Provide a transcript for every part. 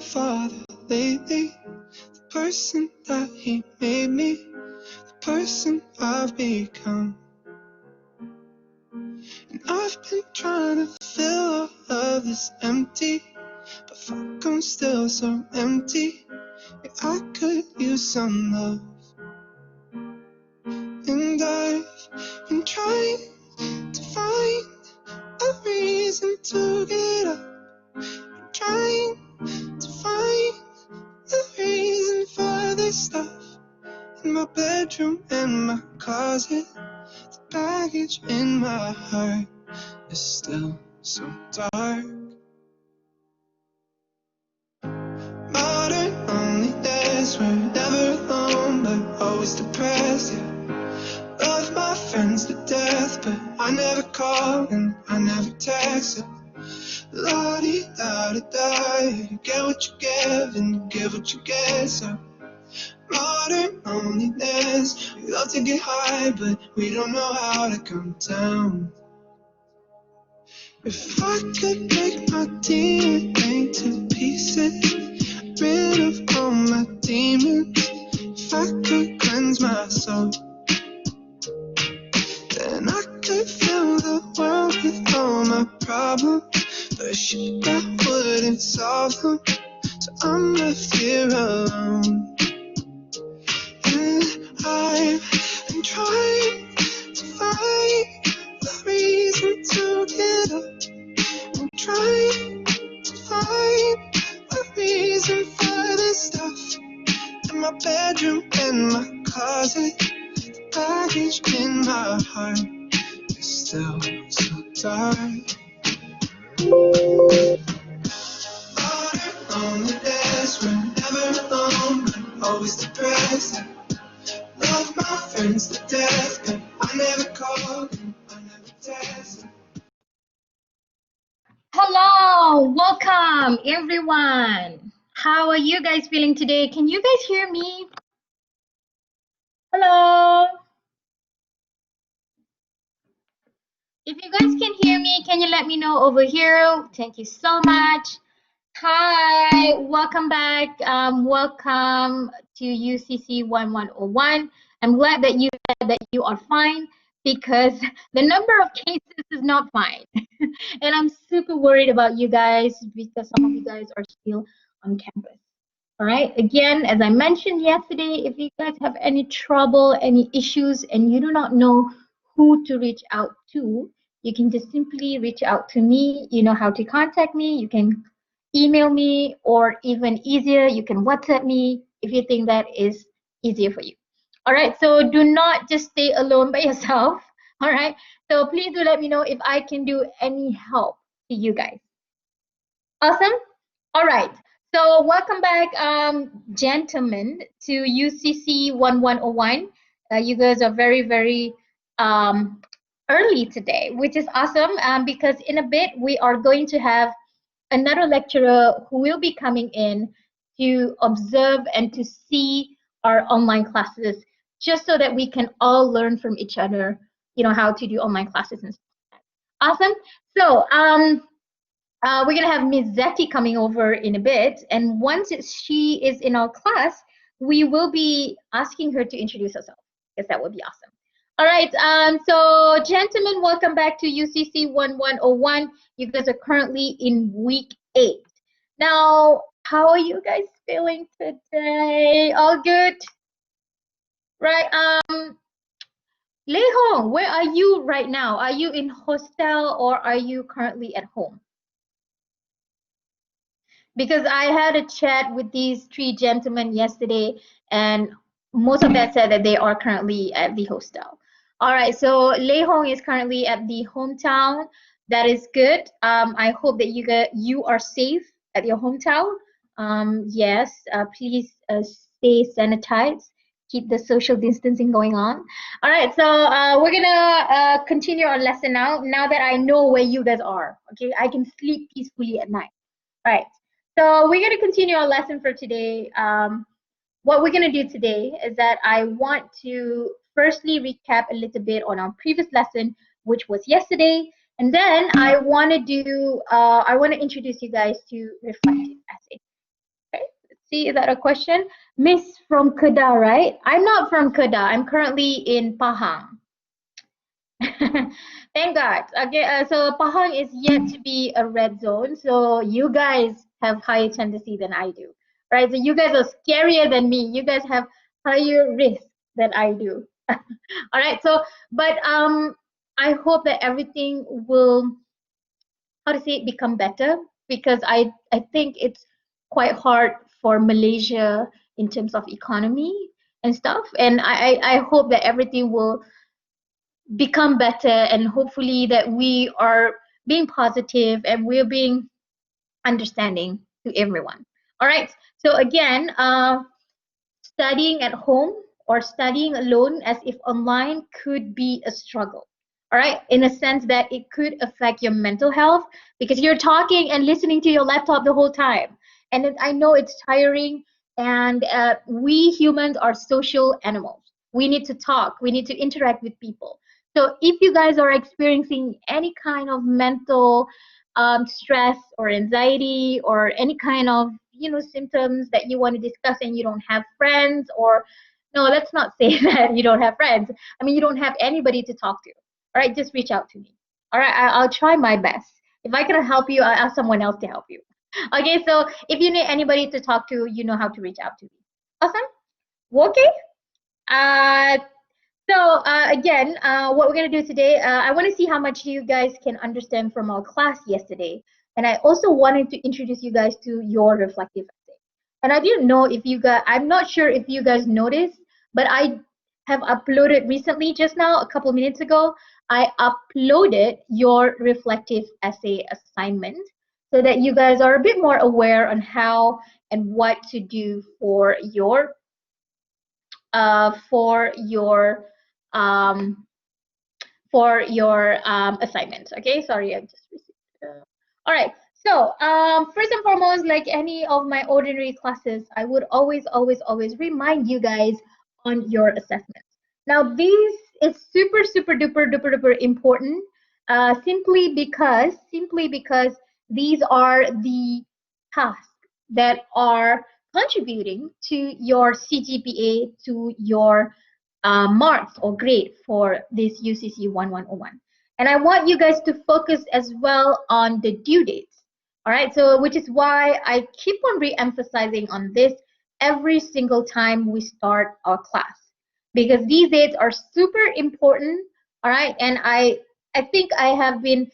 father lately, the person that he made me, the person I've become. And I've been trying to fill all of this empty, but fuck, I'm still so empty. Yeah, I could use some love. And I've been trying to find a reason to get up. Been trying to find a reason for this stuff. In my bedroom and my closet, the baggage in my heart is still so dark. Modern loneliness, we're never alone, but always depressed. Yeah. Love my friends to death, but I never call and I never text. La-di-da-di-da, you get what you give and you give what you get. So modern loneliness, we love to get high, but we don't know how to come down. If I could break my DNA to pieces, rid of all my demons, if I could cleanse my soul, then I could fill the world with all my problems, but shit, that wouldn't solve them, so I'm left here alone. And I've been trying to find a reason to get up. I'm trying to find a reason for this stuff. In my bedroom and my closet, the baggage in my heart is still so dark. Modern loneliness, we're never alone, but always depressed. Love my friends to death, but I never call and I never text. Hello, welcome everyone. How are you guys feeling today? Can you guys hear me? Hello. If you guys can hear me, can you let me know over here? Thank you so much. Hi, welcome back. Welcome to UCC1101. I'm glad that you said that you are fine because the number of cases is not fine. And I'm super worried about you guys because some of you guys are still on campus. All right. Again, as I mentioned yesterday, if you guys have any trouble, any issues, and you do not know who to reach out to, you can just simply reach out to me. You know how to contact me. You can email me, or even easier, you can WhatsApp me if you think that is easier for you. All right. So do not just stay alone by yourself. All right. So please do let me know if I can do any help to you guys. Awesome. All right. So welcome back, gentlemen, to UCC 1101. You guys are very, very early today, which is awesome because in a bit we are going to have another lecturer who will be coming in to observe and to see our online classes, just so that we can all learn from each other, you know, how to do online classes and stuff like that. Awesome. So we're gonna have Ms. Zeti coming over in a bit, and once she is in our class, we will be asking her to introduce herself, because that would be awesome. All right, so gentlemen, welcome back to UCC 1101. You guys are currently in week 8. Now, how are you guys feeling today? All good? Right, Lei Hong, where are you right now? Are you in hostel or are you currently at home? Because I had a chat with these 3 gentlemen yesterday, and most of them said that they are currently at the hostel. All right, so Lei Hong is currently at the hometown. That is good. I hope that you are safe at your hometown. Yes, please stay sanitized. Keep the social distancing going on. All right, so we're gonna continue our lesson now. Now that I know where you guys are, okay, I can sleep peacefully at night. All right. So we're going to continue our lesson for today. What we're going to do today is that I want to firstly recap a little bit on our previous lesson, which was yesterday, and then I want to introduce you guys to reflective essay. See, is that a question? Miss from Kedah, right? I'm not from Kedah. I'm currently in Pahang. Thank God. Okay, so Pahang is yet to be a red zone. So you guys have higher tendency than I do, right? So you guys are scarier than me. You guys have higher risk than I do. All right. So, but I hope that everything will, how to say it, become better, because I think it's quite hard for Malaysia in terms of economy and stuff. And I hope that everything will become better, and hopefully that we are being positive and we're being understanding to everyone. All right. So again, studying at home or studying alone as if online could be a struggle. All right, in a sense that it could affect your mental health because you're talking and listening to your laptop the whole time. And I know it's tiring, and we humans are social animals. We need to talk, we need to interact with people. So if you guys are experiencing any kind of mental stress or anxiety or any kind of symptoms that you want to discuss and you don't have friends, or no, let's not say that you don't have friends. I mean, you don't have anybody to talk to. All right, just reach out to me. All right, I'll try my best. If I cannot help you, I'll ask someone else to help you. Okay, so if you need anybody to talk to, you know how to reach out to me. Awesome. Okay. Uh, again, what we're gonna do today, I want to see how much you guys can understand from our class yesterday, and I also wanted to introduce you guys to your reflective essay. And I didn't know if you guys, I'm not sure if you guys noticed, but I have uploaded recently, just now, a couple minutes ago, I uploaded your reflective essay assignment so that you guys are a bit more aware on how and what to do for your um, assignments. Okay, sorry, I just received. All right. So first and foremost, like any of my ordinary classes, I would always, always, always remind you guys on your assessments. Now, this is super, super duper, duper, duper important. Simply because these are the tasks that are contributing to your CGPA, to your marks or grade for this UCC 1101. And I want you guys to focus as well on the due dates. All right, so which is why I keep on re-emphasizing on this every single time we start our class, because these dates are super important. All right, and I think I have been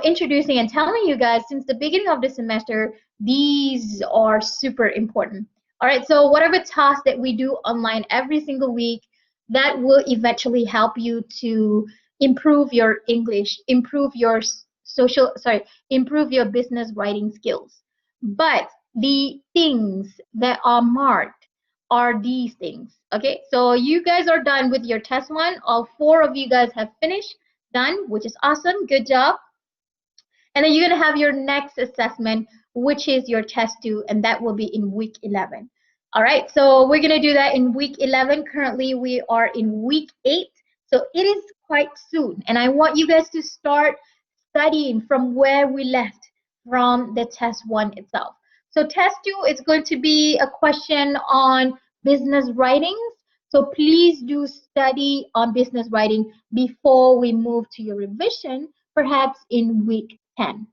introducing and telling you guys since the beginning of the semester, these are super important. All right, so whatever task that we do online every single week, that will eventually help you to improve your English, improve your improve your business writing skills. But the things that are marked are these things. Okay, so you guys are done with your test one. All four of you guys have finished, done, which is awesome. Good job. And then you're going to have your next assessment, which is your test two, and that will be in week 11. All right, so we're going to do that in week 11. Currently, we are in week 8, so it is quite soon. And I want you guys to start studying from where we left from the test one itself. So test two is going to be a question on business writings. So please do study on business writing before we move to your revision, perhaps in week 10.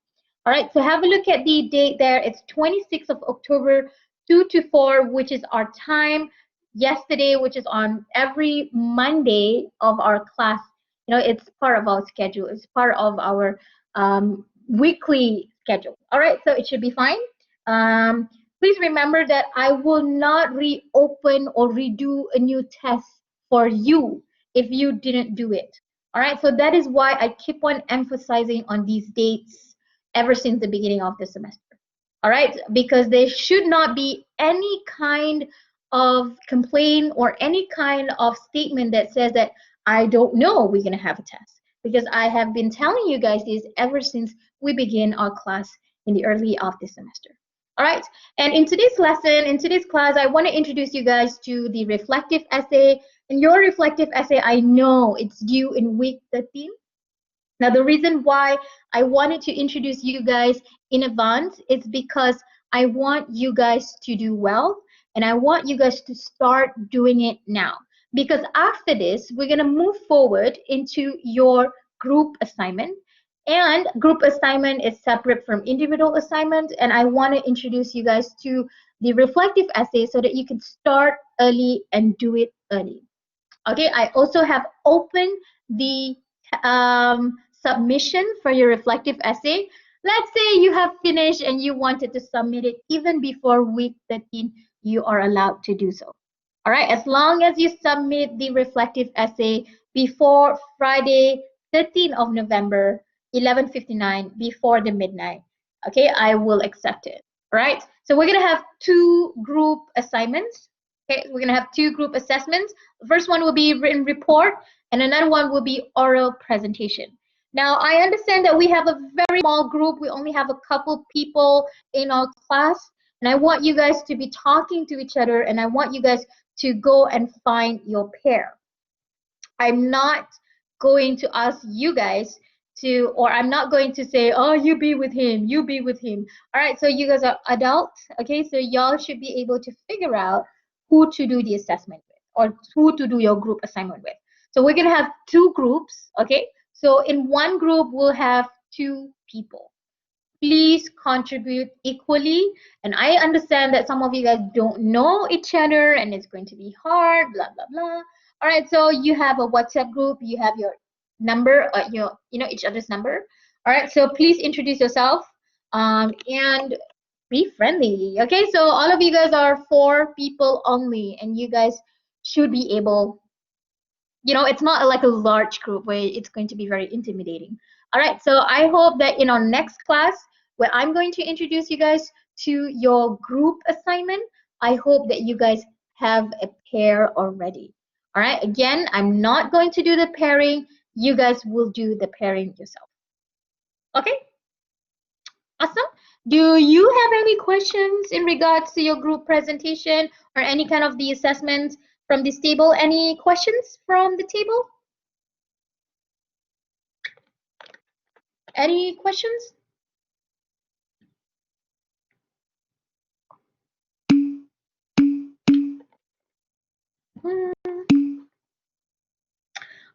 All right, so have a look at the date there. It's 26th of October, 2 to 4, which is our time. Yesterday, which is on every Monday of our class. It's part of our schedule. It's part of our weekly schedule. All right, so it should be fine. Please remember that I will not reopen or redo a new test for you if you didn't do it. All right, so that is why I keep on emphasizing on these dates ever since the beginning of the semester. All right, because there should not be any kind of complaint or any kind of statement that says that I don't know we're going to have a test, because I have been telling you guys this ever since we begin our class in the early of the semester. All right, and in today's lesson, in today's class, I want to introduce you guys to the reflective essay. And your reflective essay, I know it's due in week 13. Now, the reason why I wanted to introduce you guys in advance is because I want you guys to do well, and I want you guys to start doing it now. Because after this, we're going to move forward into your group assignment. And group assignment is separate from individual assignment. And I want to introduce you guys to the reflective essay so that you can start early and do it early. Okay, I also have opened the submission for your reflective essay. Let's say you have finished and you wanted to submit it even before week 13, you are allowed to do so. All right, as long as you submit the reflective essay before Friday, 13th of November, 11:59, before the midnight, okay, I will accept it. All right, so we're gonna have two group assignments. Okay, we're gonna have two group assessments. The first one will be written report, and another one will be oral presentation. Now, I understand that we have a very small group. We only have a couple people in our class, and I want you guys to be talking to each other, and I want you guys to go and find your pair. I'm not going to ask you guys to, or I'm not going to say, oh, you be with him, you be with him. All right, so you guys are adults, okay? So y'all should be able to figure out who to do the assessment with or who to do your group assignment with. So we're gonna have two groups, okay? So in one group, we'll have two people. Please contribute equally. And I understand that some of you guys don't know each other and it's going to be hard, blah, blah, blah. All right, so you have a WhatsApp group, you have your number, you know each other's number. All right, so please introduce yourself and be friendly. Okay, so all of you guys are 4 people only, and you guys should be able, you know, it's not like a large group where it's going to be very intimidating. All right, so I hope that in our next class, where I'm going to introduce you guys to your group assignment, I hope that you guys have a pair already. All right, again, I'm not going to do the pairing. You guys will do the pairing yourself. Okay, awesome. Do you have any questions in regards to your group presentation or any kind of the assessment from this table? Any questions from the table? Any questions?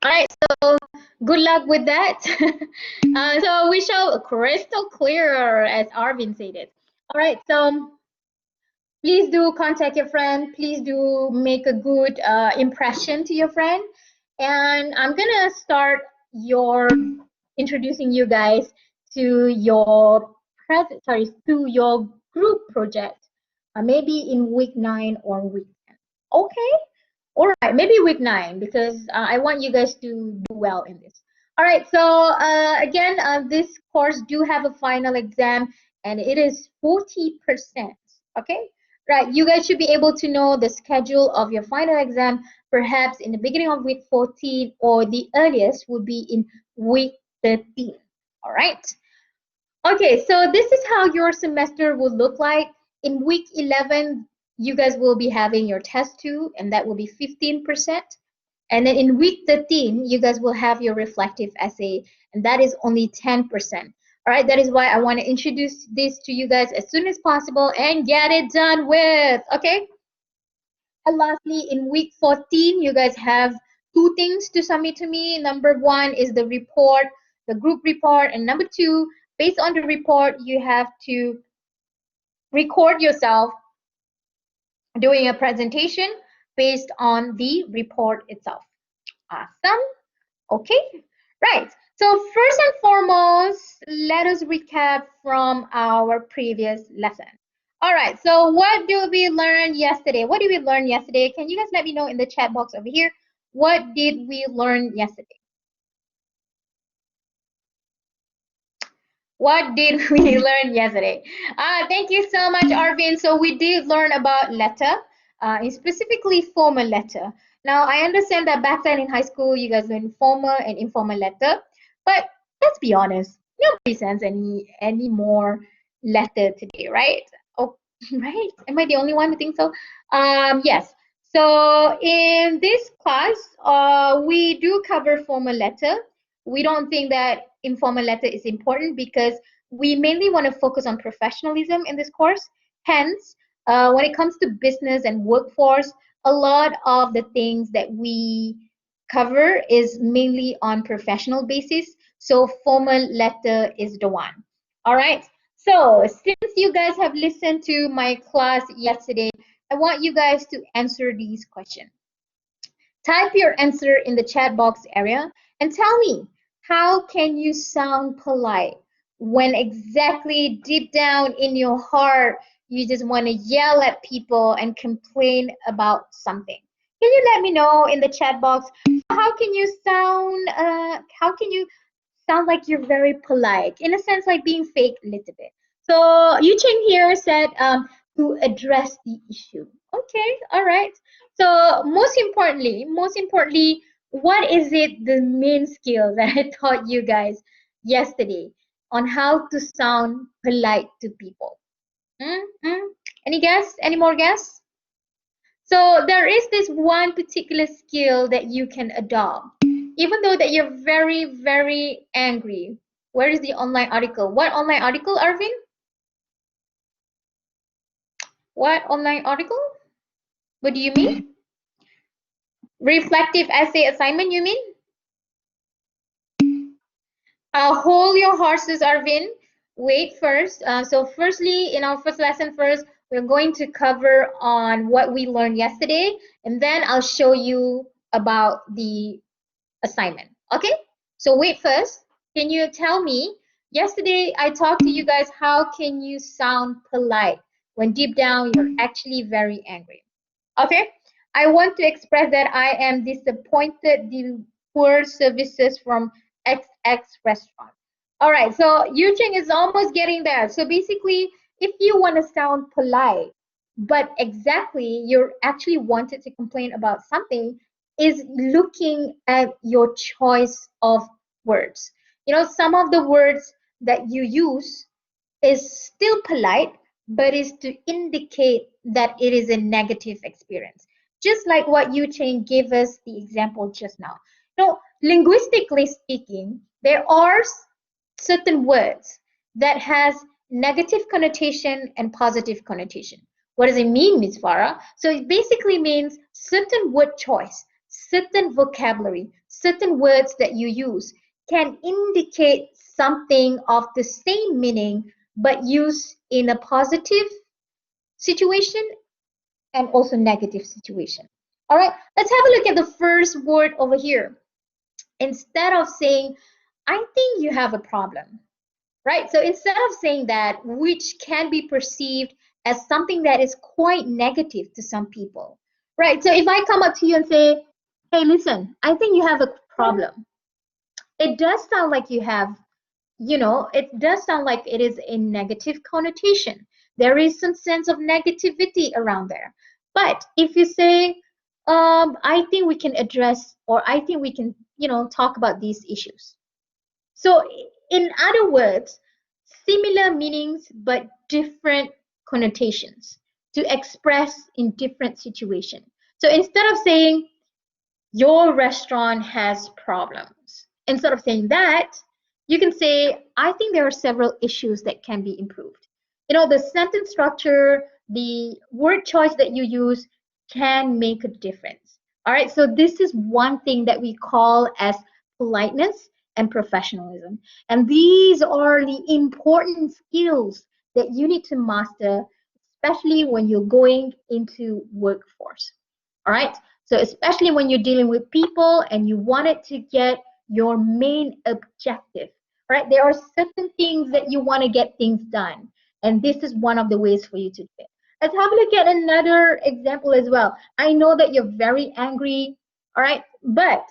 All right, so good luck with that. So we show crystal clear, as Arvin said it. All right, so please do contact your friend. Please do make a good impression to your friend. And I'm gonna start your introducing you guys to your to your group project, maybe in week 9 or week 10. Okay. All right, maybe week 9 because I want you guys to do well in this. All right, so again, this course do have a final exam and it is 40%. Okay, right. You guys should be able to know the schedule of your final exam perhaps in the beginning of week 14 or the earliest would be in week 13. All right. Okay, so this is how your semester will look like. In week 11, you guys will be having your test 2, and that will be 15%. And then in week 13, you guys will have your reflective essay, and that is only 10%. All right, that is why I want to introduce this to you guys as soon as possible and get it done with, okay? And lastly, in week 14, you guys have 2 things to submit to me. Number 1 is the report, the group report, and number 2, based on the report, you have to record yourself doing a presentation based on the report itself. Awesome. Okay, right. So first and foremost, let us recap from our previous lesson. All right, so what did we learn yesterday? What did we learn yesterday? Can you guys let me know in the chat box over here? What did we learn yesterday? What did we learn yesterday? Thank you so much, Arvin. So we did learn about letter, specifically formal letter. Now, I understand that back then in high school, you guys learned formal and informal letter, but let's be honest, nobody sends any more letter today, right? Oh, right? Am I the only one who thinks so? Yes. So in this class, we do cover formal letter. We don't think that informal letter is important because we mainly want to focus on professionalism in this course. Hence, when it comes to business and workforce, a lot of the things that we cover is mainly on professional basis. So formal letter is the one. All right. So since you guys have listened to my class yesterday, I want you guys to answer these questions. Type your answer in the chat box area and tell me, how can you sound polite when exactly deep down in your heart you just want to yell at people and complain about something? Can you let me know in the chat box, how can you sound like you're very polite, in a sense like being fake a little bit? So Yu Ching here said to address the issue. Okay, all right. So most importantly, what is it the main skill that I taught you guys yesterday on how to sound polite to people? Mm-hmm. Any guess? Any more guess? So there is this one particular skill that you can adopt, even though that you're very, very angry. Where is the online article? What online article, Arvin? What online article? What do you mean? Reflective essay assignment, you mean? Hold your horses, Arvin. Wait first. So firstly, in our first lesson first, we're going to cover on what we learned yesterday, and then I'll show you about the assignment. Okay? So wait first. Can you tell me, yesterday I talked to you guys, how can you sound polite when deep down you're actually very angry? Okay? I want to express that I am disappointed the poor services from XX restaurant. All right, so Yuching is almost getting there. So basically, if you want to sound polite, but exactly you're actually wanted to complain about something, is looking at your choice of words. You know, some of the words that you use is still polite, but is to indicate that it is a negative experience. Just like what Yu Chain gave us the example just now. Now, linguistically speaking, there are certain words that has negative connotation and positive connotation. What does it mean, Ms. Farah? So it basically means certain word choice, certain vocabulary, certain words that you use can indicate something of the same meaning but used in a positive situation and also negative situation. All right, let's have a look at the first word over here. Instead of saying, I think you have a problem, right? So instead of saying that, which can be perceived as something that is quite negative to some people, right? So if I come up to you and say, hey, listen, I think you have a problem, it does sound like you have, it does sound like it is a negative connotation. There is some sense of negativity around there. But if you say, I think we can address, or I think we can, talk about these issues. So, in other words, similar meanings but different connotations to express in different situations. So instead of saying, your restaurant has problems. Instead of saying that, you can say, I think there are several issues that can be improved. The sentence structure, the word choice that you use can make a difference. All right, so this is one thing that we call as politeness and professionalism. And these are the important skills that you need to master, especially when you're going into workforce. All right, so especially when you're dealing with people and you want it to get your main objective, right? There are certain things that you want to get things done. And this is one of the ways for you to do it. Let's have a look at another example as well. I know that you're very angry, all right? But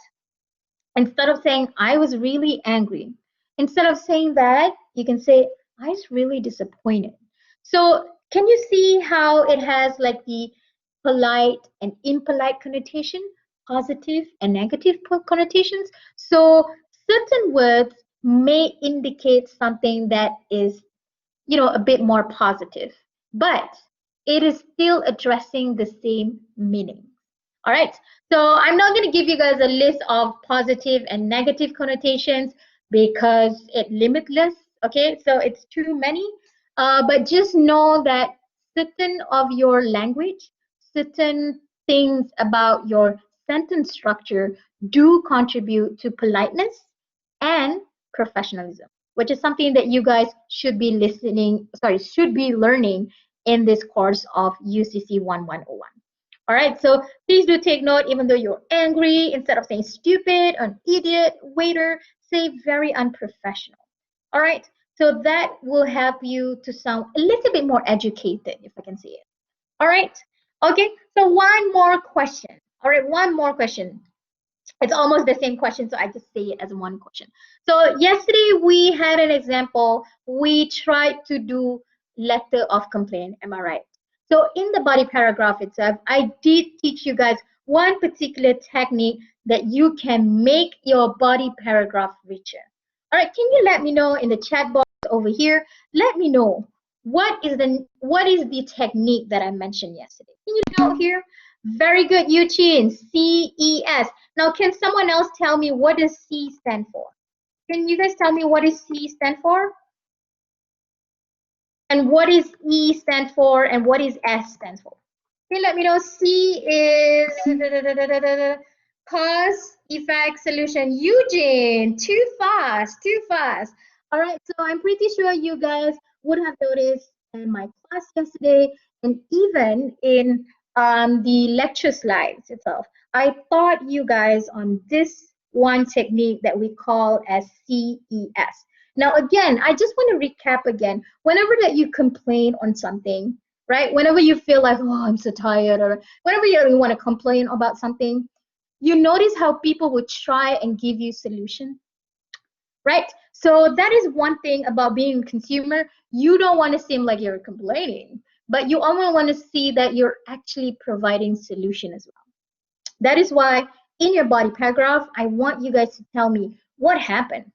instead of saying, I was really angry, instead of saying that, you can say, I was really disappointed. So can you see how it has like the polite and impolite connotation, positive and negative connotations? So certain words may indicate something that is, a bit more positive, but it is still addressing the same meaning. All right, so I'm not going to give you guys a list of positive and negative connotations because it's limitless. Okay, so it's too many. But just know that certain of your language, certain things about your sentence structure do contribute to politeness and professionalism, which is something that you guys should be should be learning in this course of UCC 1101. All right, so please do take note, even though you're angry, instead of saying stupid, an idiot, waiter, say very unprofessional. All right, so that will help you to sound a little bit more educated, if I can say it. All right, okay, so one more question. All right, one more question. It's almost the same question, so I just say it as one question. So yesterday we had an example. We tried to do letter of complaint. Am I right? So in the body paragraph itself, I did teach you guys one particular technique that you can make your body paragraph richer. All right, can you let me know in the chat box over here? Let me know what is the technique that I mentioned yesterday. Can you know here? Very good, Eugene. CES. Now, can someone else tell me what does C stand for? Can you guys tell me what does C stand for? And what is E stand for? And what is S stand for? Okay, let me know. C is cause, effect, solution. Eugene, too fast, too fast. All right, so I'm pretty sure you guys would have noticed in my class yesterday, and even in the lecture slides itself, I taught you guys on this one technique that we call as CES. Now, again, I just want to recap again. Whenever that you complain on something, right? Whenever you feel like, oh, I'm so tired, or whenever you want to complain about something, you notice how people would try and give you solution, right? So that is one thing about being a consumer. You don't want to seem like you're complaining, but you only want to see that you're actually providing solution as well. That is why in your body paragraph, I want you guys to tell me what happened.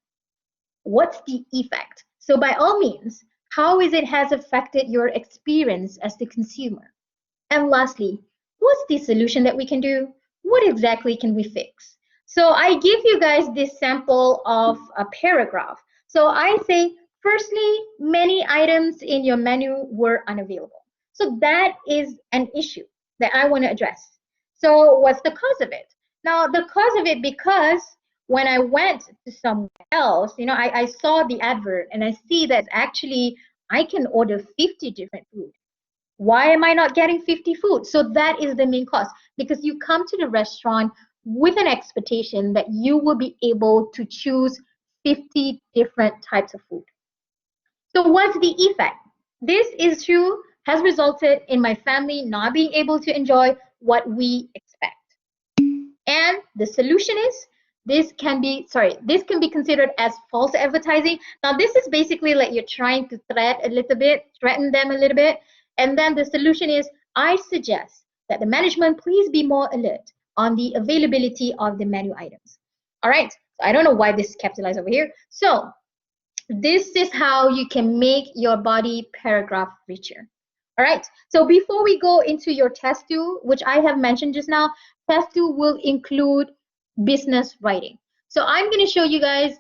What's the effect? So by all means, how is it has affected your experience as the consumer? And lastly, what's the solution that we can do? What exactly can we fix? So I give you guys this sample of a paragraph. So I say, firstly, many items in your menu were unavailable. So that is an issue that I want to address. So what's the cause of it? Now, the cause of it, because when I went to somewhere else, I saw the advert and I see that actually I can order 50 different foods. Why am I not getting 50 food? So that is the main cause, because you come to the restaurant with an expectation that you will be able to choose 50 different types of food. So what's the effect? This issue has resulted in my family not being able to enjoy what we expect. And the solution is this can be considered as false advertising. Now this is basically like you're trying to threaten them a little bit. And then the solution is, I suggest that the management please be more alert on the availability of the menu items. All right, so I don't know why this is capitalized over here. So this is how you can make your body paragraph richer. All right, so before we go into your test two, which I have mentioned just now, test two will include business writing. So I'm going to show you guys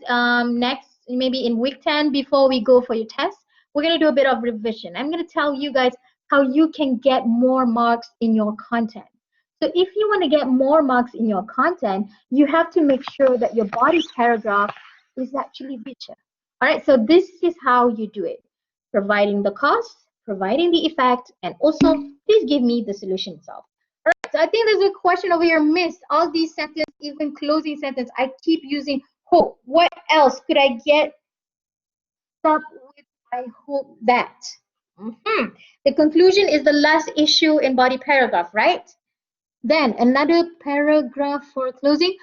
next, maybe in week 10, before we go for your test, we're going to do a bit of revision. I'm going to tell you guys how you can get more marks in your content. So if you want to get more marks in your content, you have to make sure that your body paragraph is actually richer. All right, so this is how you do it. Providing the cause, providing the effect, and also please give me the solution itself. All right, so I think there's a question over here, Miss. All these sentences, even closing sentence, I keep using hope. What else could I get stuck with? I hope that. The conclusion is the last issue in body paragraph, right? Then another paragraph for closing.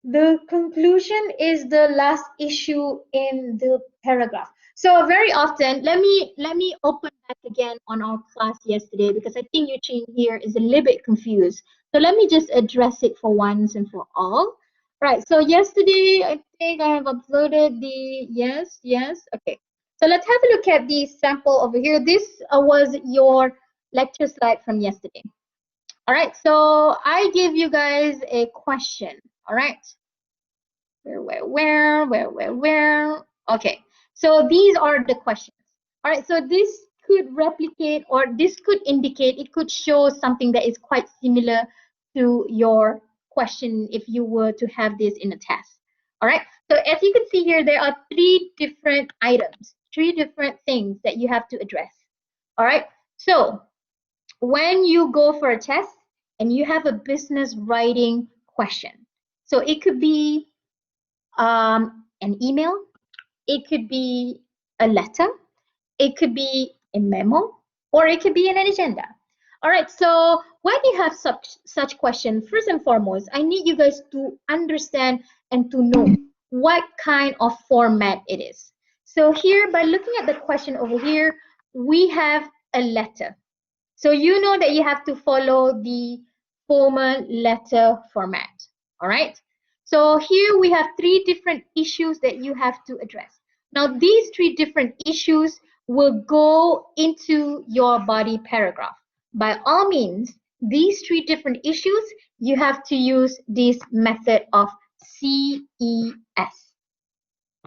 The conclusion is the last issue in the paragraph. So very often, let me open back again on our class yesterday, because I think Eugene here is a little bit confused. So let me just address it for once and for all. Right, so yesterday, I think I have uploaded the, yes, okay. So let's have a look at the sample over here. This was your lecture slide from yesterday. All right, so I give you guys a question. All right. Where? Okay. So these are the questions. All right. So this could replicate, or this could indicate, it could show something that is quite similar to your question if you were to have this in a test. All right. So as you can see here, there are three different items, three different things that you have to address. All right. So when you go for a test and you have a business writing question, so it could be an email, it could be a letter, it could be a memo, or it could be an agenda. All right, so when you have such question, first and foremost, I need you guys to understand and to know what kind of format it is. So here, by looking at the question over here, we have a letter. So you know that you have to follow the formal letter format. All right. So here we have three different issues that you have to address. Now these three different issues will go into your body paragraph. By all means, these three different issues, you have to use this method of CES.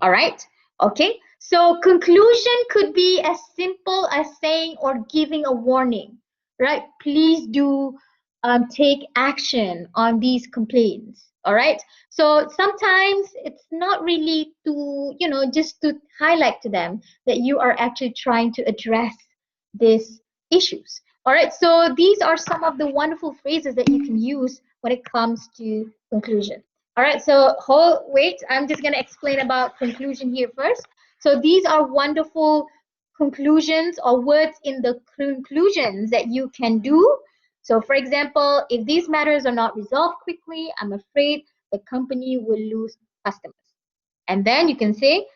All right. Okay. So conclusion could be as simple as saying or giving a warning, right? Please do take action on these complaints. All right. So sometimes it's not really to, just to highlight to them that you are actually trying to address these issues. All right. So these are some of the wonderful phrases that you can use when it comes to conclusion. All right, so wait, I'm just going to explain about conclusion here first. So these are wonderful conclusions or words in the conclusions that you can do. So for example, if these matters are not resolved quickly, I'm afraid the company will lose customers. And then you can say,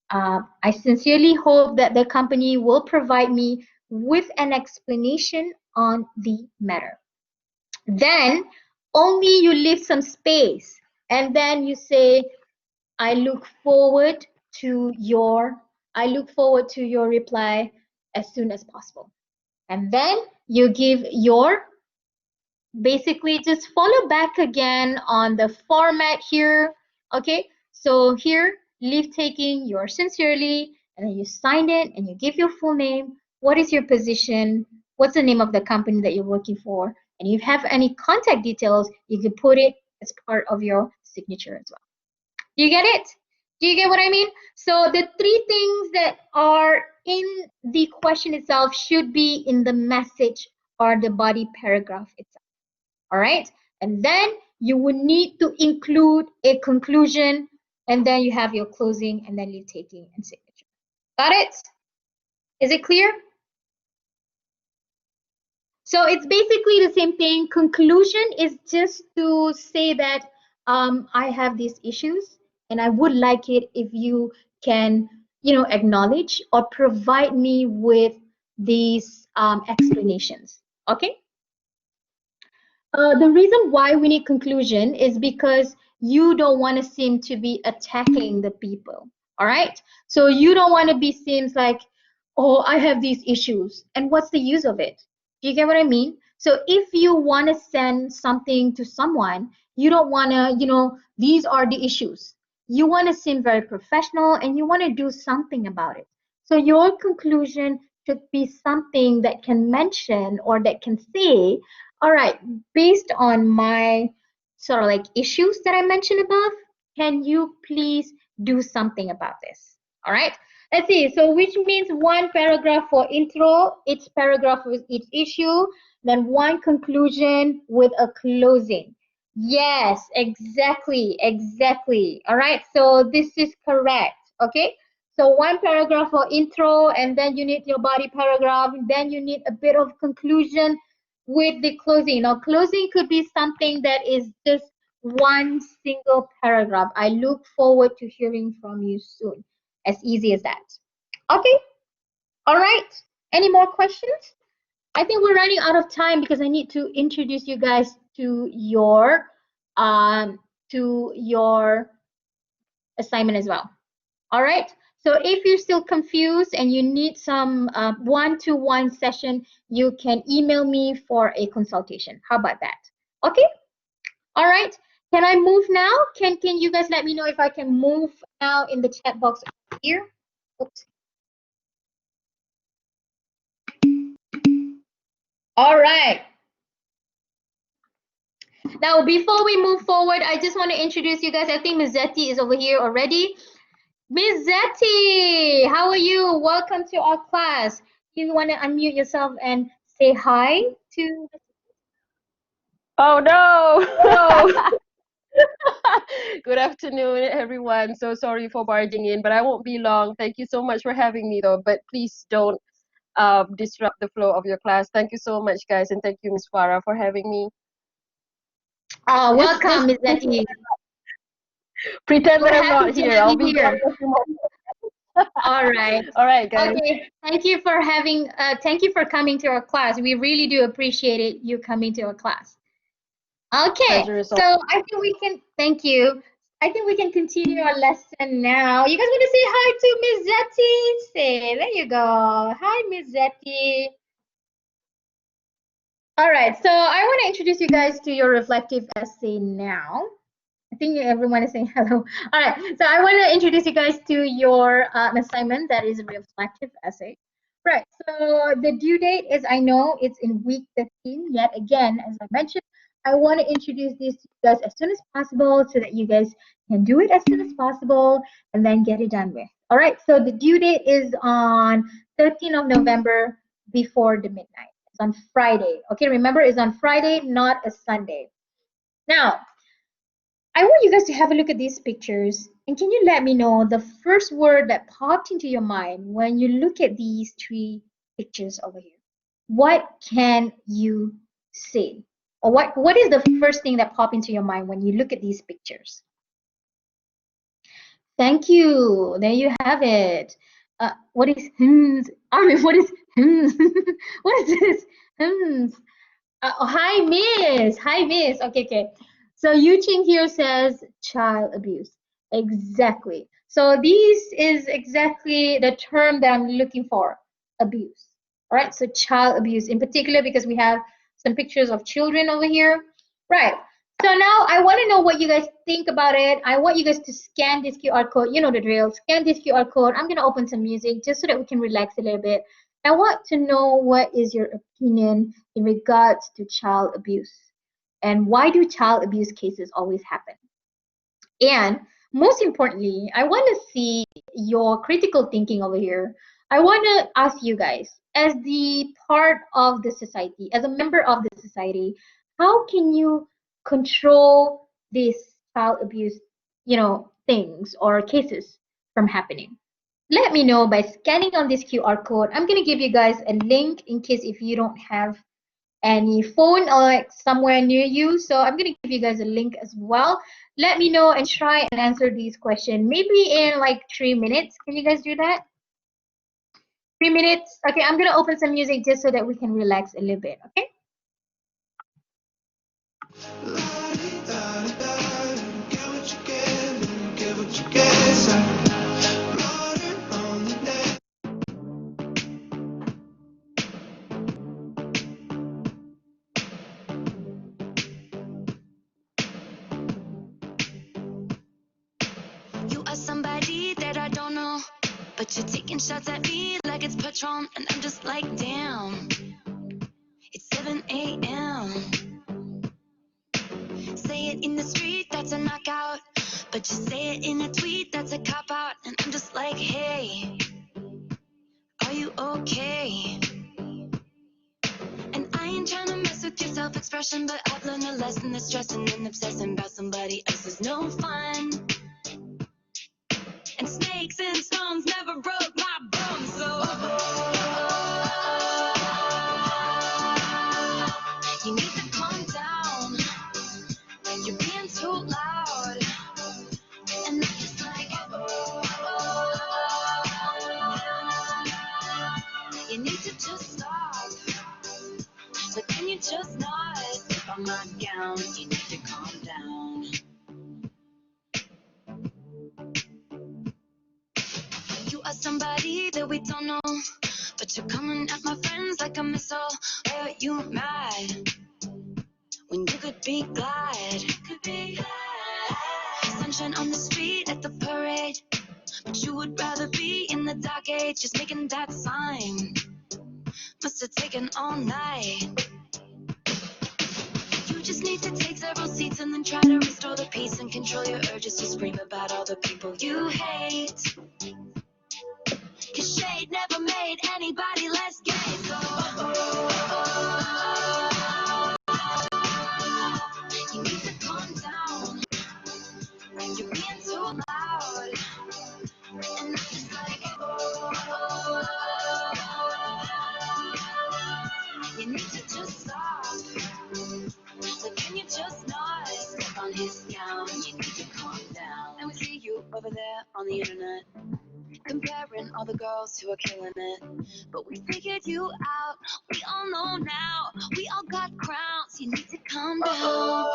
I sincerely hope that the company will provide me with an explanation on the matter. Then only you leave some space and then you say, I look forward to your reply as soon as possible. And then you give your, basically just follow back again on the format here. Okay, so here, leave taking your sincerely, and then you sign it and you give your full name. What is your position? What's the name of the company that you're working for? And if you have any contact details, you can put it as part of your signature as well. Do you get it? Do you get what I mean? So the three things that are in the question itself should be in the message or the body paragraph itself. All right. And then you will need to include a conclusion, and then you have your closing, and then leave taking and signature. Got it? Is it clear? So it's basically the same thing. Conclusion is just to say that I have these issues and I would like it if you can, acknowledge or provide me with these explanations. Okay. The reason why we need conclusion is because you don't want to seem to be attacking the people. All right. So you don't want to be seen like, oh, I have these issues. And what's the use of it? Do you get what I mean? So if you want to send something to someone, you don't want to, these are the issues. You want to seem very professional and you want to do something about it. So your conclusion should be something that can mention or that can say, all right, based on my sort of like issues that I mentioned above, can you please do something about this? All right, let's see. So which means one paragraph for intro, each paragraph with each issue, then one conclusion with a closing. Yes, exactly, exactly. All right, so this is correct. Okay, so one paragraph for intro, and then you need your body paragraph, then you need a bit of conclusion with the closing. Now, closing could be something that is just one single paragraph. I look forward to hearing from you soon. As easy as that. Okay. All right. Any more questions? I think we're running out of time because I need to introduce you guys to your assignment as well. All right. So if you're still confused and you need some one-to-one session, you can email me for a consultation. How about that? Okay. All right. Can I move now? Can you guys let me know if I can move now in the chat box here? Oops. All right. Now, before we move forward, I just want to introduce you guys. I think Ms. Zeti is over here already. Ms. Zeti, how are you? Welcome to our class. You want to unmute yourself and say hi to. Oh no! Oh. Good afternoon, everyone. So sorry for barging in, but I won't be long. Thank you so much for having me, though. But please don't disrupt the flow of your class. Thank you so much, guys, and thank you, Miss Farah, for having me. Welcome, Ms. Zeti. Pretend We're that I'm not happy to here. have I'll you be gone here. in a few more. All right. All right, guys. Okay. Thank you for having. Thank you for coming to our class. We really do appreciate it. You coming to our class. Okay. Pleasure is all. So I think we can. Thank you. I think we can continue our lesson now. You guys want to say hi to Ms. Zeti? Say, there you go. Hi, Ms. Zeti. All right. So I want to introduce you guys to your reflective essay now. I think everyone is saying hello. All right, so I want to introduce you guys to your assignment that is a reflective essay. Right, so the due date is, I know it's in week 15, yet again, as I mentioned, I want to introduce this to you guys as soon as possible so that you guys can do it as soon as possible and then get it done with. All right, so the due date is on 13th of November before the midnight. It's on Friday. Okay, remember, it's on Friday, not a Sunday. Now, I want you guys to have a look at these pictures, and can you let me know the first word that popped into your mind when you look at these three pictures over here? What can you say? Or what is the first thing that popped into your mind when you look at these pictures? Thank you. There you have it. What is hymns? I mean, what is hymns? What is this? Hymns. Hi, Miss. Hi, Miss. Okay, okay. So Yu Ching here says child abuse. Exactly. So this is exactly the term that I'm looking for, abuse. All right, so child abuse in particular because we have some pictures of children over here. Right. So now I want to know what you guys think about it. I want you guys to scan this QR code. You know the drill. Scan this QR code. I'm going to open some music just so that we can relax a little bit. I want to know what is your opinion in regards to child abuse and why do child abuse cases always happen? And most importantly, I want to see your critical thinking over here. I want to ask you guys, as the part of the society, as a member of the society, how can you control these child abuse, things or cases from happening? Let me know by scanning on this QR code. I'm going to give you guys a link in case if you don't have any phone or like somewhere near you. So I'm going to give you guys a link as well. Let me know and try and answer these questions. Maybe in like 3 minutes. Can you guys do that? 3 minutes? Okay, I'm going to open some music just so that we can relax a little bit. Okay? Get what you get, get what you get. So, modern on the net. You are somebody that I don't know, but you're taking shots at me like it's Patron, and I'm just like, damn. It's 7 a.m. Say it in the street, that's a knockout, but you say it in a tweet, that's a cop out, and I'm just like, hey, are you okay? And I ain't trying to mess with your self-expression, but I've learned a lesson that stressing and obsessing about somebody else is no fun. And snakes and stones never broke my bones, so you need to calm down. You're being too loud. And I'm just like, you need to just stop. So can you just not slip on my gown? You need to calm down. You are somebody that we don't know, but you're coming at my friends like a missile. Why are you mad when you could be glad? Sunshine on the street at the parade, but you would rather be in the dark age, just making that sign. Must have taken all night. You just need to take several seats and then try to restore the peace and control your urges to scream about all the people you hate. Cause shade never made anybody less gay. So you need to calm down. You're being too loud. And I'm just like, you need to just stop. Like, can you just not step on his gown? You need to calm down. And we see you over there on the internet, comparing all the girls who are killing it. But we figured you out. We all know now. We all got crowns. You need to calm down.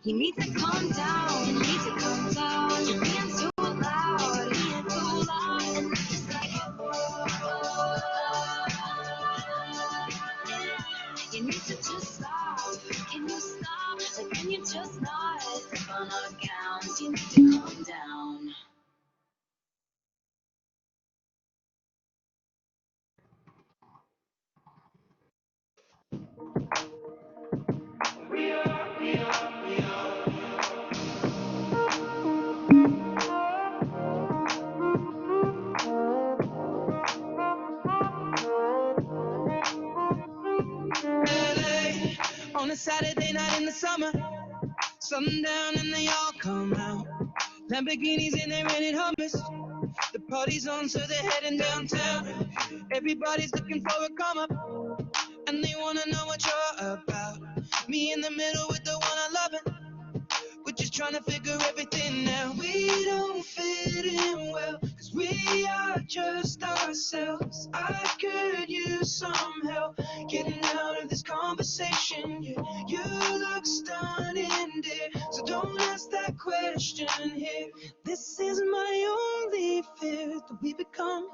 You need to calm down. You need to calm down. You're being too loud. Being too loud. And I'm just like, you need to just stop. Can you stop? Like, can you just not step on our gowns? You need to calm down. LA on a Saturday night in the summer, sundown and they all come out. Lamborghinis and they rented Hummers. The party's on, so they're heading downtown. Everybody's looking for a come up, and they wanna know what you're about. Me in the middle with the one I love. We're just trying to figure everything out. We don't fit in well, cause we are just ourselves. I could use some help getting out of this conversation. Yeah, you look stunning, dear, so don't ask that question here. This is my only fear, that we become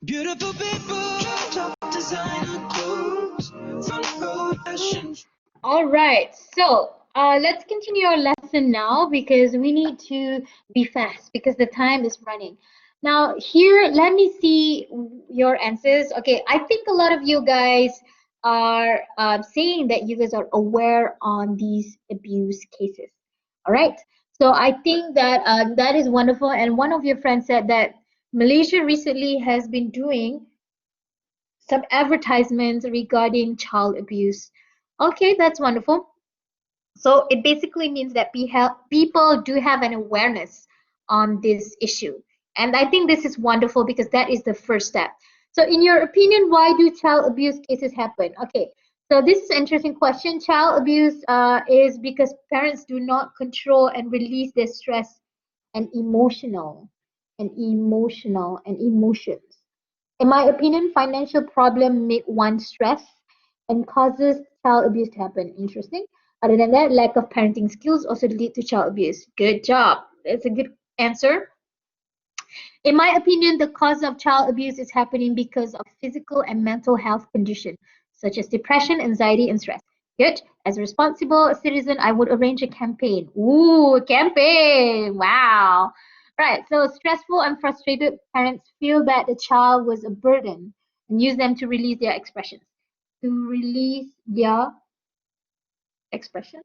beautiful people. Top designer clothes, front row fashion. All right, so let's continue our lesson now because we need to be fast because the time is running. Now, here, let me see your answers. Okay, I think a lot of you guys are saying that you guys are aware on these abuse cases. All right, so I think that that is wonderful. And one of your friends said that Malaysia recently has been doing some advertisements regarding child abuse. Okay, that's wonderful. So it basically means that people do have an awareness on this issue. And I think this is wonderful because that is the first step. So in your opinion, why do child abuse cases happen? Okay, so this is an interesting question. Child abuse is because parents do not control and release their stress and emotions. In my opinion, financial problem make one stress and causes child abuse to happen. Interesting. Other than that, lack of parenting skills also lead to child abuse. Good job. That's a good answer. In my opinion, the cause of child abuse is happening because of physical and mental health conditions such as depression, anxiety, and stress. Good. As a responsible citizen, I would arrange a campaign. Ooh, campaign. Wow. Right. So stressful and frustrated parents feel that the child was a burden and use them to release their expressions. To release their expressions.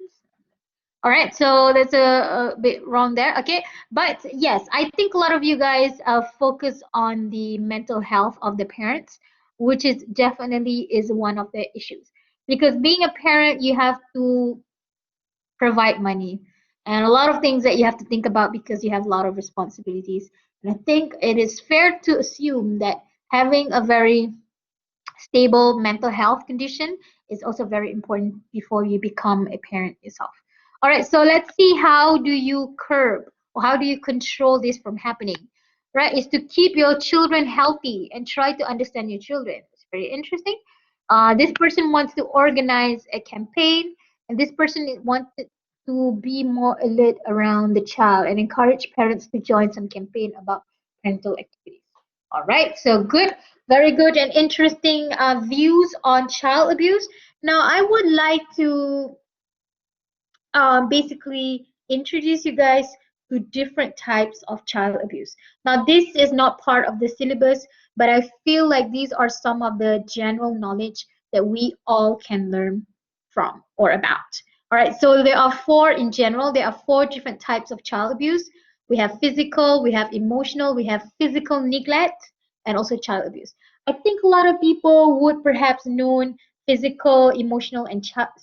All right, so that's a bit wrong there. Okay, but yes, I think a lot of you guys focus on the mental health of the parents, which is definitely is one of the issues. Because being a parent, you have to provide money and a lot of things that you have to think about because you have a lot of responsibilities. And I think it is fair to assume that having a very stable mental health condition is also very important before you become a parent yourself. All right, so let's see how do you curb or how do you control this from happening, right? Is to keep your children healthy and try to understand your children. It's very interesting. This person wants to organize a campaign, and this person wants to be more alert around the child and encourage parents to join some campaign about parental activities. All right, so good, very good and interesting views on child abuse. Now, I would like to basically introduce you guys to different types of child abuse. Now, this is not part of the syllabus, but I feel like these are some of the general knowledge that we all can learn from or about. All right, so there are four in general. There are four different types of child abuse. We have physical, we have emotional, we have physical neglect, and also child abuse. I think a lot of people would perhaps know physical, emotional,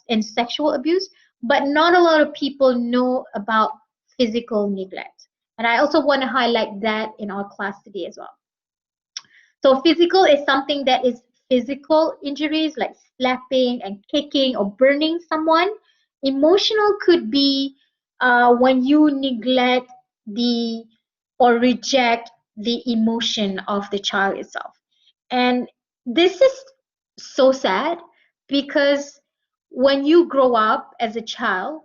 and sexual abuse, but not a lot of people know about physical neglect. And I also want to highlight that in our class today as well. So physical is something that is physical injuries like slapping and kicking or burning someone. Emotional could be when you neglect the or reject the emotion of the child itself. And this is so sad because when you grow up as a child,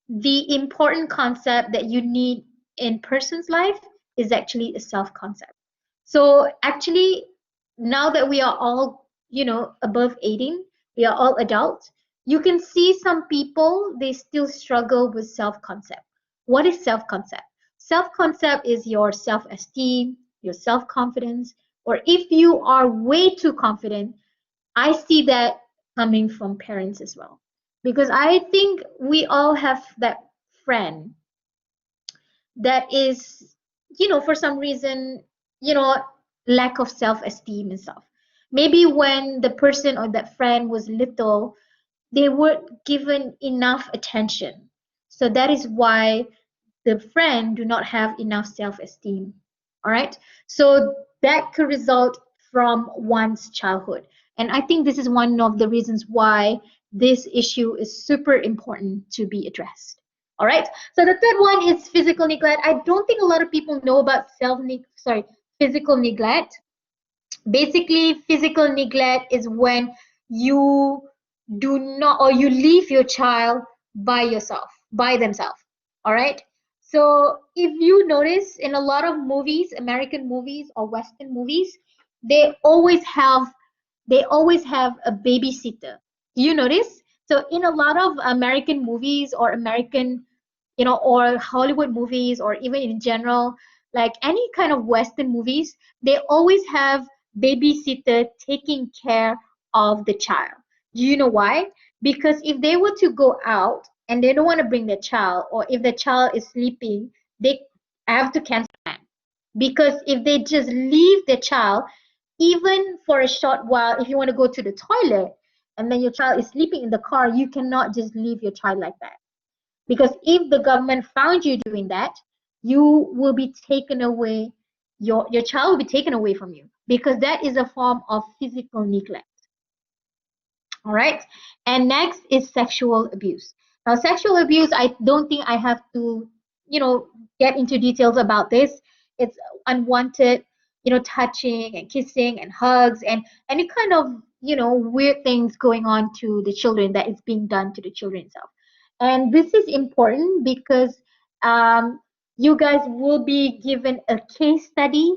the important concept that you need in person's life is actually a self-concept. So actually, now that we are all, above 18, we are all adults, you can see some people, they still struggle with self-concept. What is self-concept? Self-concept is your self-esteem, your self-confidence, or if you are way too confident, I see that coming from parents as well. Because I think we all have that friend that is, for some reason, lack of self-esteem and stuff. Maybe when the person or that friend was little, they weren't given enough attention. So that is why the friend do not have enough self-esteem. All right. So that could result from one's childhood. And I think this is one of the reasons why this issue is super important to be addressed. All right. So the third one is physical neglect. I don't think a lot of people know about physical neglect. Basically, physical neglect is when you do not or you leave your child by themselves. All right. So if you notice in a lot of movies, American movies or Western movies, they always have a babysitter. You notice? So in a lot of American movies or American, or Hollywood movies or even in general, like any kind of Western movies, they always have babysitter taking care of the child. Do you know why? Because if they were to go out and they don't want to bring their child, or if the child is sleeping, they have to cancel plan. Because if they just leave the child, even for a short while, if you want to go to the toilet and then your child is sleeping in the car, you cannot just leave your child like that. Because if the government found you doing that, you will be taken away, your child will be taken away from you, because that is a form of physical neglect. All right. And next is sexual abuse. Now, sexual abuse, I don't think I have to, get into details about this. It's unwanted, touching and kissing and hugs and any kind of, weird things going on to the children that is being done to the children itself. And this is important because you guys will be given a case study.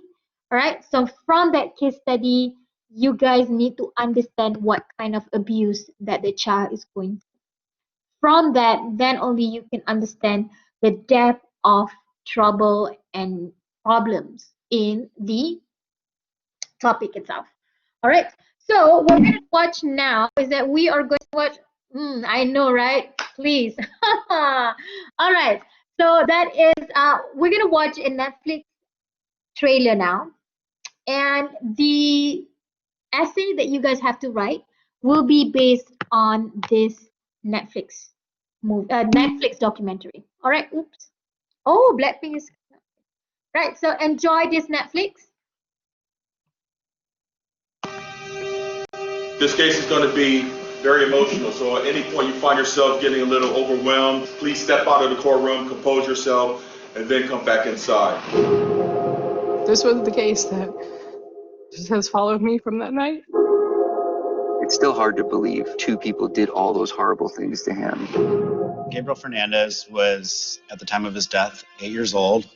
All right. So from that case study, you guys need to understand what kind of abuse that the child is going through. From that, then only you can understand the depth of trouble and problems in the topic itself. All right. So what we're going to watch now is that we are going to watch. I know, right? Please. All right. So that is we're going to watch a Netflix trailer now, and the essay that you guys have to write will be based on this Netflix Netflix documentary. All right. Oops. Oh, Blackpink is right. So enjoy this Netflix. This case is going to be very emotional, so at any point you find yourself getting a little overwhelmed, please step out of the courtroom, compose yourself, and then come back inside. This was the case that just has followed me from that night. It's still hard to believe two people did all those horrible things to him. Gabriel Fernandez was, at the time of his death, 8 years old.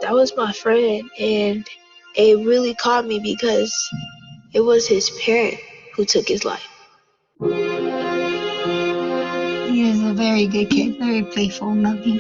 That was my friend, and it really caught me because it was his parent who took his life. He is a very good kid, very playful, loving.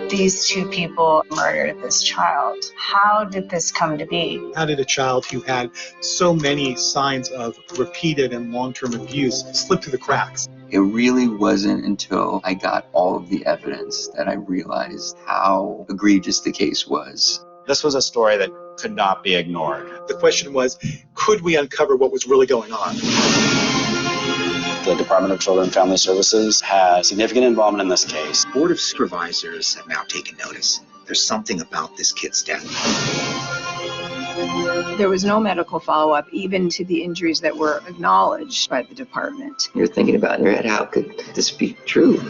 These two people murdered this child. How did this come to be? How did a child who had so many signs of repeated and long-term abuse slip through the cracks? It really wasn't until I got all of the evidence that I realized how egregious the case was. This was a story that could not be ignored. The question was, could we uncover what was really going on? The Department of Children and Family Services has significant involvement in this case. Board of Supervisors have now taken notice. There's something about this kid's death. There was no medical follow-up, even to the injuries that were acknowledged by the department. You're thinking about in your head, how could this be true?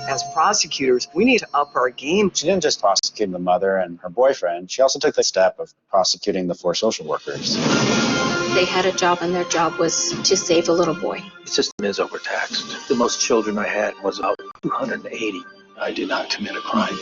As prosecutors, we need to up our game. She didn't just prosecute the mother and her boyfriend, she also took the step of prosecuting the 4 social workers. They had a job, and their job was to save the little boy. The system is overtaxed. The most children I had was about 280. I did not commit a crime.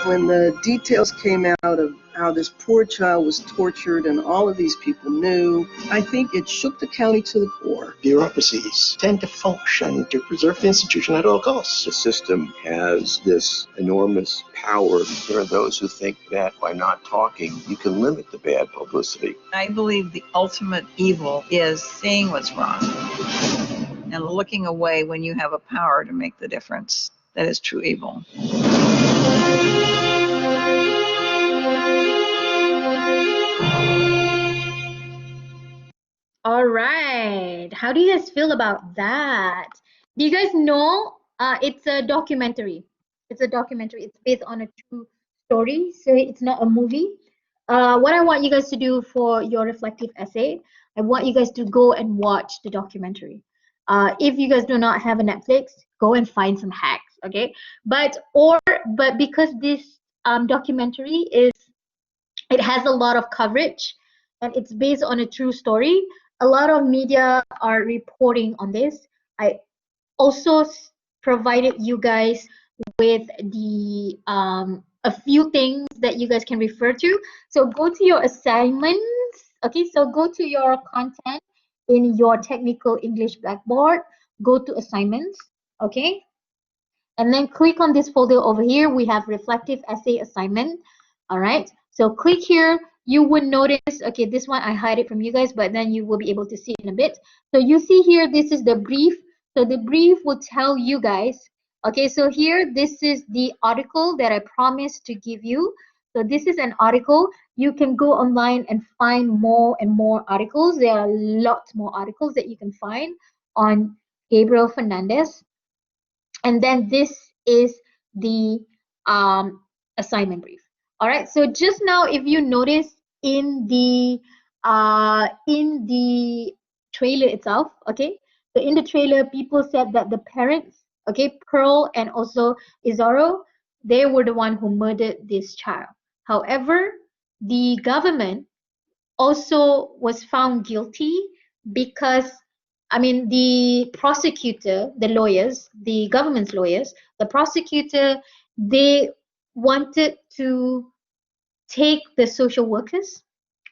When the details came out of how this poor child was tortured and all of these people knew, I think it shook the county to the core. Bureaucracies tend to function to preserve the institution at all costs. The system has this enormous power. There are those who think that by not talking, you can limit the bad publicity. I believe the ultimate evil is seeing what's wrong and looking away when you have a power to make the difference. That is true evil. All right. How do you guys feel about that? Do you guys know it's a documentary? It's a documentary. It's based on a true story, so it's not a movie. What I want you guys to do for your reflective essay, I want you guys to go and watch the documentary. If you guys do not have a Netflix, go and find some hacks, okay? But because this documentary it has a lot of coverage and it's based on a true story, a lot of media are reporting on this. I also provided you guys with the a few things that you guys can refer to. So go to your assignments, okay? So go to your content in your technical English Blackboard, go to assignments, okay? And then click on this folder over here. We have reflective essay assignment, all right? So click here. You would notice, okay, this one I hide it from you guys, but then you will be able to see it in a bit. So you see here, this is the brief. So the brief will tell you guys, okay, so here, this is the article that I promised to give you. So this is an article. You can go online and find more and more articles. There are lots more articles that you can find on Gabriel Fernandez. And then this is the assignment brief. All right, so just now, if you notice in the trailer itself, okay, so in the trailer, people said that the parents, okay, Pearl and also Izaro, they were the one who murdered this child. However, the government also was found guilty because, I mean, the prosecutor, the lawyers, the government's lawyers, the prosecutor, they wanted to take the social workers.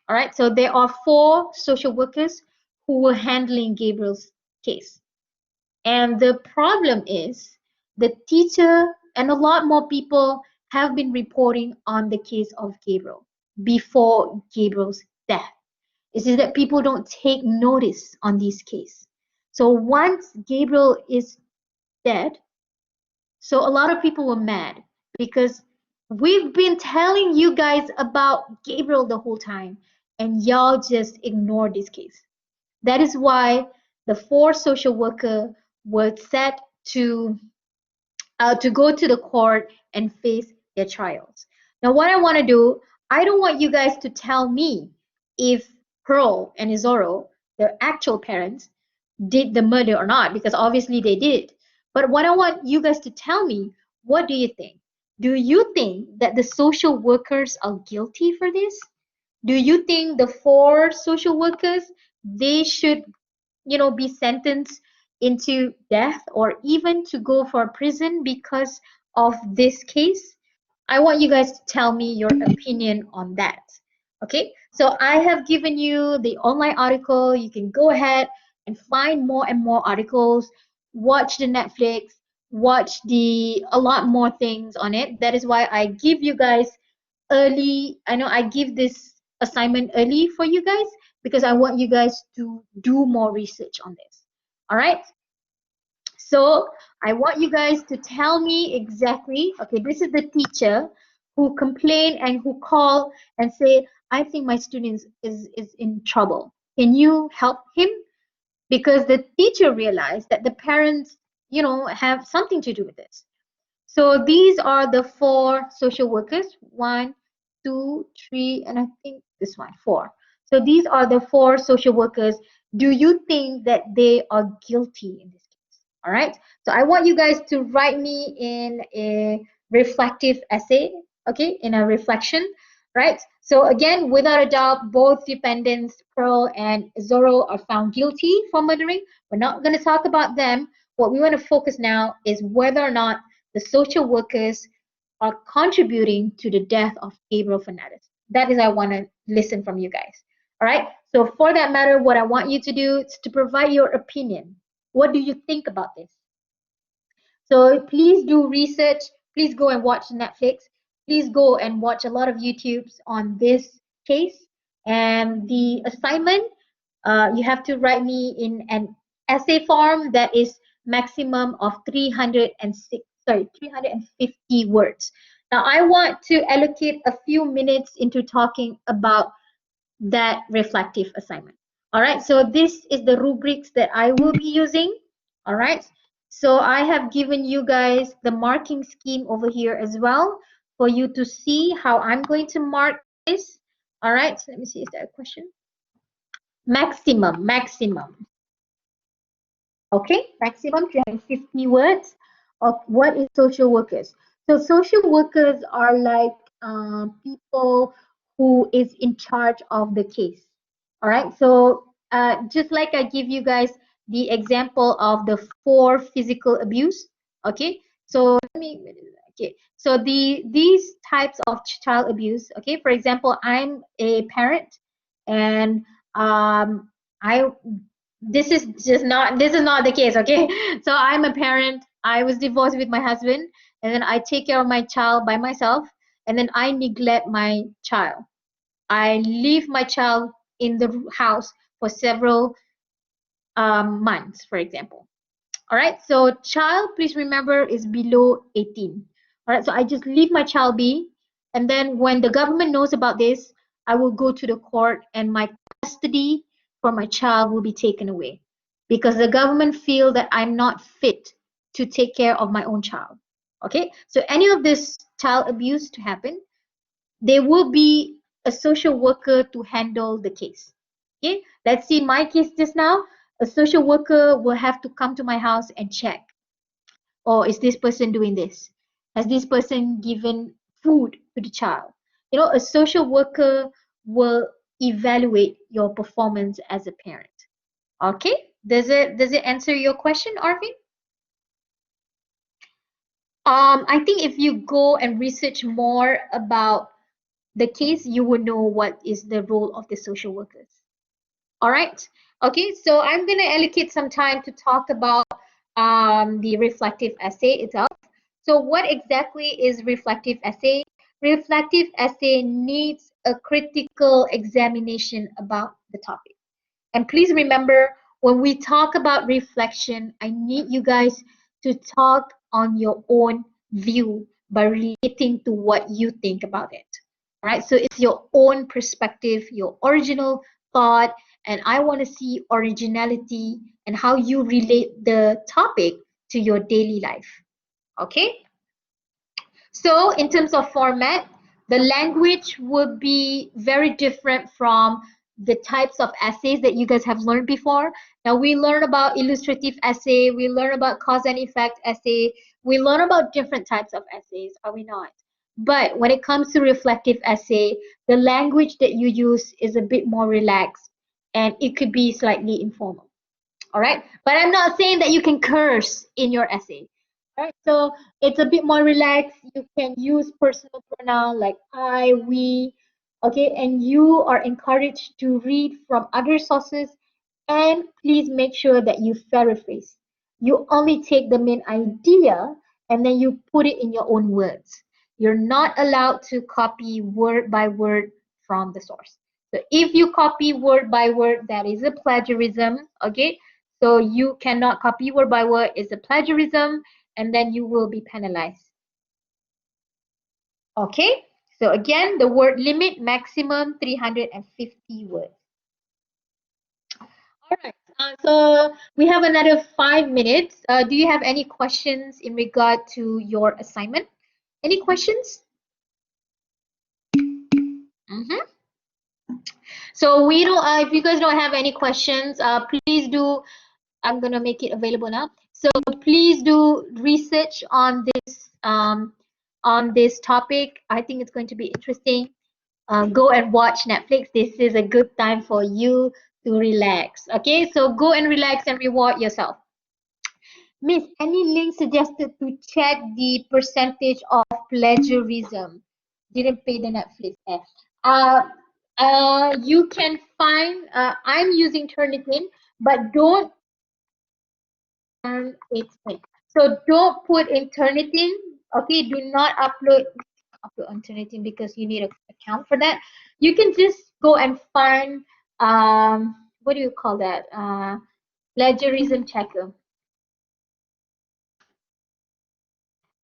All right, so there are 4 social workers who were handling Gabriel's case. And the problem is the teacher and a lot more people have been reporting on the case of Gabriel before Gabriel's death. It's just that people don't take notice on these cases. So once Gabriel is dead, so a lot of people were mad because we've been telling you guys about Gabriel the whole time and y'all just ignored this case. That is why the 4 social workers were set to go to the court and face their trials. Now what I want to do, I don't want you guys to tell me if Pearl and Izoro, their actual parents, did the murder or not, because obviously they did. But what I want you guys to tell me, what do you think? Do you think that the social workers are guilty for this? Do you think the 4 social workers, they should, you know, be sentenced into death or even to go for prison because of this case? I want you guys to tell me your opinion on that. Okay, so I have given you the online article. You can go ahead and find more and more articles. watch the Netflix, watch a lot more things on it. That is why I give you guys early. I know I give this assignment early for you guys because I want you guys to do more research on this. All right. So I want you guys to tell me exactly, okay, this is the teacher who complained and who called and say, I think my student is in trouble. Can you help him? Because the teacher realized that the parents, have something to do with this. So these are the 4 social workers, 1, 2, 3, and I think this one, 4. So these are the 4 social workers. Do you think that they are guilty in this case? All right. So I want you guys to write me in a reflective essay, okay, in a reflection, right? So again, without a doubt, both defendants, Pearl and Zorro, are found guilty for murdering. We're not going to talk about them. What we want to focus now is whether or not the social workers are contributing to the death of Gabriel Fernandez. That is, I want to listen from you guys. All right. So for that matter, what I want you to do is to provide your opinion. What do you think about this? So please do research. Please go and watch Netflix. Please go and watch a lot of YouTubes on this case. And the assignment, you have to write me in an essay form that is maximum of 350 words. Now I want to allocate a few minutes into talking about that reflective assignment. All right, so this is the rubrics that I will be using. All right, so I have given you guys the marking scheme over here as well for you to see how I'm going to mark this. All right, so let me see, is there a question? Maximum. Okay, maximum 350 words of what is social workers. So social workers are like people who is in charge of the case. All right, so just like I give you guys the example of the 4 physical abuse. Okay, so so these types of child abuse. Okay, for example, I'm a parent and I this is not the case. Okay, so I'm a parent. I was divorced with my husband, and then I take care of my child by myself, and then I neglect my child. I leave my child in the house for several months, for example. All right, so child, please remember, is below 18. All right, so I just leave my child be, and then when the government knows about this, I will go to the court and my custody for my child will be taken away because the government feel that I'm not fit to take care of my own child. Okay, so any of this child abuse to happen, there will be a social worker to handle the case. Okay, let's see my case just now. A social worker will have to come to my house and check. Oh, is this person doing this? Has this person given food to the child? A social worker will evaluate your performance as a parent. Okay, does it answer your question, Arvin? I think if you go and research more about the case, you will know what is the role of the social workers. All right. Okay, so I'm going to allocate some time to talk about the reflective essay itself. So what exactly is reflective essay? Reflective essay needs a critical examination about the topic. And please remember, when we talk about reflection, I need you guys to talk on your own view by relating to what you think about it. All right, so it's your own perspective, your original thought, and I want to see originality and how you relate the topic to your daily life. Okay? So in terms of format, the language would be very different from the types of essays that you guys have learned before. Now we learn about illustrative essay, we learn about cause and effect essay, we learn about different types of essays, are we not? But when it comes to reflective essay, the language that you use is a bit more relaxed and it could be slightly informal. All right, but I'm not saying that you can curse in your essay. All right, so it's a bit more relaxed. You can use personal pronoun like I, we, okay, and you are encouraged to read from other sources, and please make sure that you paraphrase. You only take the main idea and then you put it in your own words. You're not allowed to copy word by word from the source. So if you copy word by word, that is a plagiarism, okay? So you cannot copy word by word, it's a plagiarism, and then you will be penalized. Okay, so again, the word limit maximum 350 words. All right, so we have another 5 minutes. Do you have any questions in regard to your assignment? Any questions? So we don't. If you guys don't have any questions, please do. I'm gonna make it available now. So please do research on this topic. I think it's going to be interesting. Go and watch Netflix. This is a good time for you to relax. Okay, so go and relax and reward yourself. Miss, any link suggested to check the percentage of plagiarism? Didn't pay the Netflix ad. You can find, I'm using Turnitin, but don't, so don't put in Turnitin, okay? Do not upload on Turnitin because you need an account for that. You can just go and find, what do you call that? Plagiarism checker.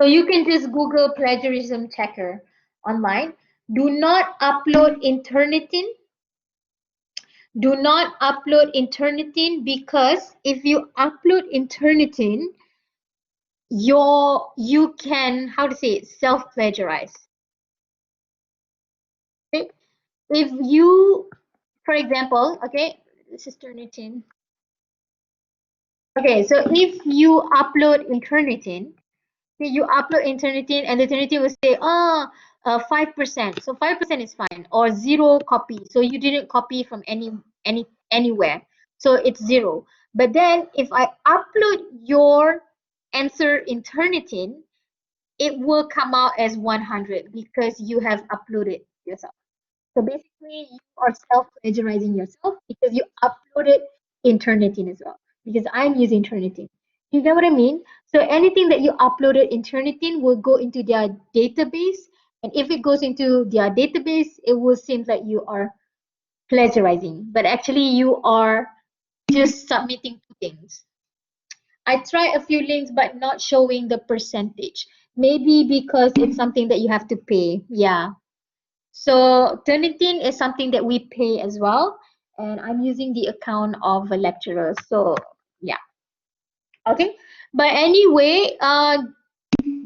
So you can just Google plagiarism checker online. Do not upload in Turnitin. Do not upload in Turnitin because if you upload in Turnitin, you can, how to say it, self-plagiarize. Okay? If you, for example, okay, this is Turnitin. Okay, so if you upload in Turnitin, you upload in Turnitin and the Turnitin will say, 5%. So 5% is fine, or 0 copy. So you didn't copy from anywhere. So it's 0. But then if I upload your answer in Turnitin, it will come out as 100 because you have uploaded yourself. So basically, you are self-plagiarizing yourself because you uploaded in Turnitin as well. Because I'm using Turnitin. You get what I mean? So anything that you uploaded in Turnitin will go into their database. And if it goes into their database, it will seem like you are plagiarizing. But actually, you are just submitting two things. I tried a few links, but not showing the percentage. Maybe because it's something that you have to pay. Yeah. So Turnitin is something that we pay as well. And I'm using the account of a lecturer. So yeah. Okay. But anyway,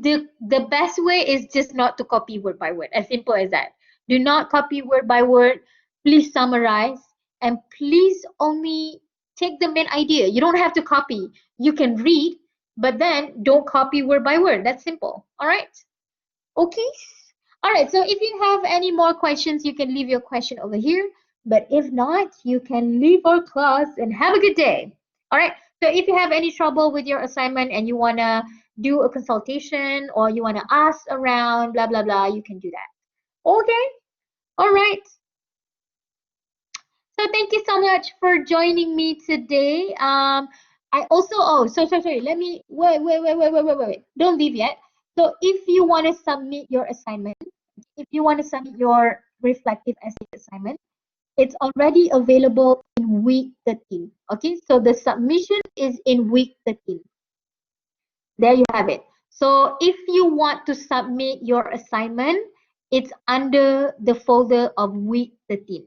the best way is just not to copy word by word. As simple as that. Do not copy word by word. Please summarize. And please only take the main idea. You don't have to copy. You can read, but then don't copy word by word. That's simple. All right. Okay. All right. So if you have any more questions, you can leave your question over here. But if not, you can leave our class and have a good day. All right. So if you have any trouble with your assignment and you want to do a consultation or you want to ask around, blah, blah, blah, you can do that. Okay. All right. So thank you so much for joining me today. I also, sorry. Let me, wait. Don't leave yet. So if you want to submit your assignment, if you want to submit your reflective essay assignment, it's already available in week 13. Okay, so the submission is in week 13. There you have it. So if you want to submit your assignment, it's under the folder of week 13.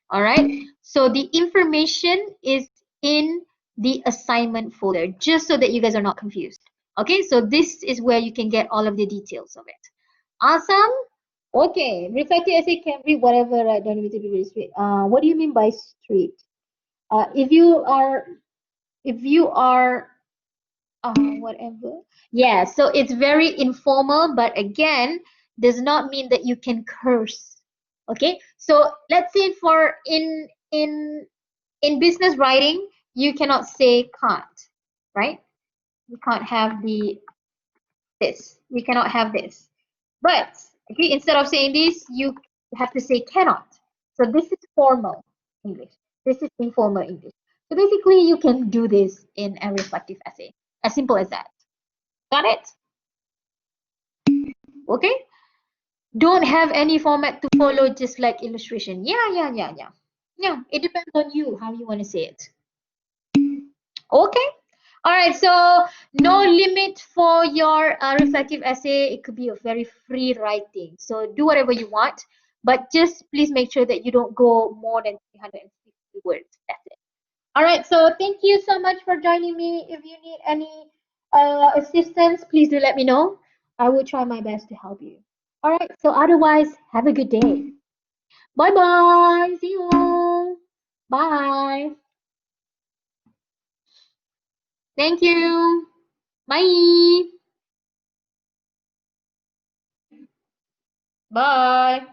All right, so the information is in the assignment folder, just so that you guys are not confused. Okay, so this is where you can get all of the details of it. Awesome. Okay, reflective essay can read whatever, right? Don't need to be very straight. What do you mean by straight? If you are whatever. Yeah, so it's very informal, but again, does not mean that you can curse. Okay, so let's say for in business writing, you cannot say can't, right? You can't have this. You cannot have this. But okay, instead of saying this, you have to say cannot. So this is formal English. This is informal English. So basically, you can do this in a reflective essay. As simple as that. Got it? Okay. Don't have any format to follow, just like illustration. Yeah, it depends on you how you want to say it. Okay. All right, so no limit for your reflective essay. It could be a very free writing. So do whatever you want, but just please make sure that you don't go more than 360 words. That's it. All right, so thank you so much for joining me. If you need any assistance, please do let me know. I will try my best to help you. All right, so otherwise, have a good day. Bye-bye. See you. Bye. Thank you. Bye. Bye.